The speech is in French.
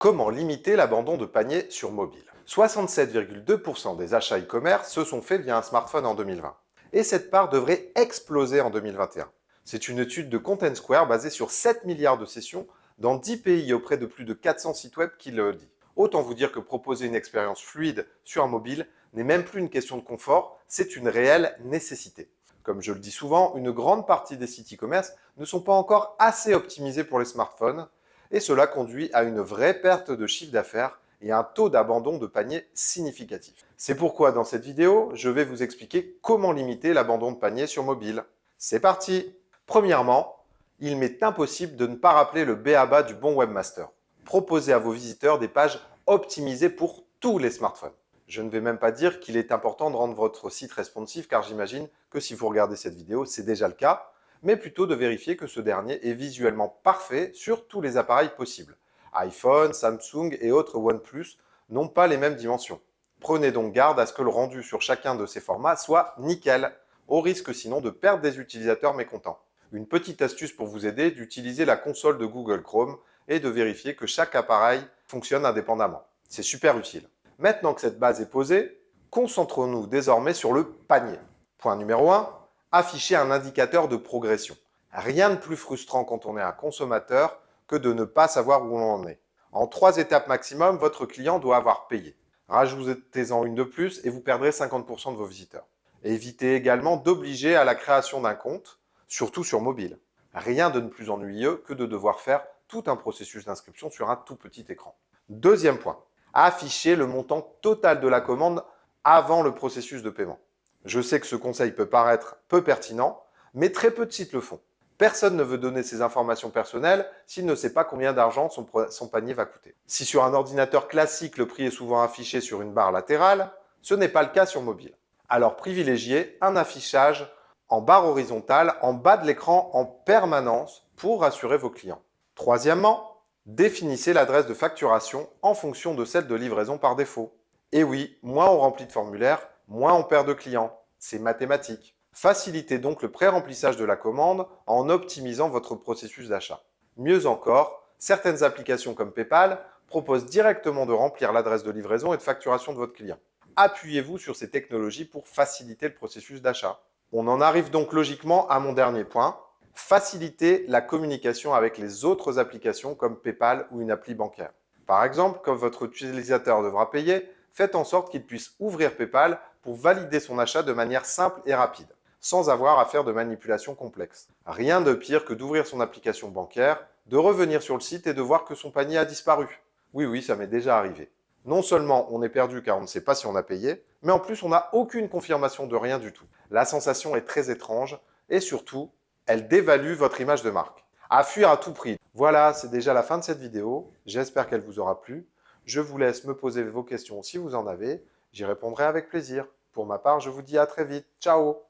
Comment limiter l'abandon de panier sur mobile? 67,2% des achats e-commerce se sont faits via un smartphone en 2020. Et cette part devrait exploser en 2021. C'est une étude de Content Square basée sur 7 milliards de sessions dans 10 pays auprès de plus de 400 sites web qui le dit. Autant vous dire que proposer une expérience fluide sur un mobile n'est même plus une question de confort, c'est une réelle nécessité. Comme je le dis souvent, une grande partie des sites e-commerce ne sont pas encore assez optimisés pour les smartphones et cela conduit à une vraie perte de chiffre d'affaires et un taux d'abandon de panier significatif. C'est pourquoi dans cette vidéo, je vais vous expliquer comment limiter l'abandon de panier sur mobile. C'est parti! Premièrement, il m'est impossible de ne pas rappeler le b.a.-ba du bon webmaster. Proposez à vos visiteurs des pages optimisées pour tous les smartphones. Je ne vais même pas dire qu'il est important de rendre votre site responsive car j'imagine que si vous regardez cette vidéo, c'est déjà le cas, mais plutôt de vérifier que ce dernier est visuellement parfait sur tous les appareils possibles. iPhone, Samsung et autres OnePlus n'ont pas les mêmes dimensions. Prenez donc garde à ce que le rendu sur chacun de ces formats soit nickel, au risque sinon de perdre des utilisateurs mécontents. Une petite astuce pour vous aider, d'utiliser la console de Google Chrome et de vérifier que chaque appareil fonctionne indépendamment. C'est super utile. Maintenant que cette base est posée, concentrons-nous désormais sur le panier. Point numéro 1, afficher un indicateur de progression. Rien de plus frustrant quand on est un consommateur que de ne pas savoir où l'on en est. En 3 étapes maximum, votre client doit avoir payé. Rajoutez-en une de plus et vous perdrez 50% de vos visiteurs. Évitez également d'obliger à la création d'un compte, surtout sur mobile. Rien de plus ennuyeux que de devoir faire tout un processus d'inscription sur un tout petit écran. Deuxième point, afficher le montant total de la commande avant le processus de paiement. Je sais que ce conseil peut paraître peu pertinent, mais très peu de sites le font. Personne ne veut donner ses informations personnelles s'il ne sait pas combien d'argent son panier va coûter. Si sur un ordinateur classique, le prix est souvent affiché sur une barre latérale, ce n'est pas le cas sur mobile. Alors privilégiez un affichage en barre horizontale en bas de l'écran en permanence pour rassurer vos clients. Troisièmement, définissez l'adresse de facturation en fonction de celle de livraison par défaut. Et oui, moins on remplit de formulaires, moins on perd de clients. C'est mathématique. Facilitez donc le pré-remplissage de la commande en optimisant votre processus d'achat. Mieux encore, certaines applications comme PayPal proposent directement de remplir l'adresse de livraison et de facturation de votre client. Appuyez-vous sur ces technologies pour faciliter le processus d'achat. On en arrive donc logiquement à mon dernier point, faciliter la communication avec les autres applications comme PayPal ou une appli bancaire. Par exemple, quand votre utilisateur devra payer, faites en sorte qu'il puisse ouvrir PayPal pour valider son achat de manière simple et rapide, sans avoir à faire de manipulations complexes. Rien de pire que d'ouvrir son application bancaire, de revenir sur le site et de voir que son panier a disparu. Oui, ça m'est déjà arrivé. Non seulement on est perdu car on ne sait pas si on a payé, mais en plus on n'a aucune confirmation de rien du tout. La sensation est très étrange et surtout, elle dévalue votre image de marque. À fuir à tout prix. Voilà, c'est déjà la fin de cette vidéo. J'espère qu'elle vous aura plu. Je vous laisse me poser vos questions si vous en avez. J'y répondrai avec plaisir. Pour ma part, je vous dis à très vite. Ciao!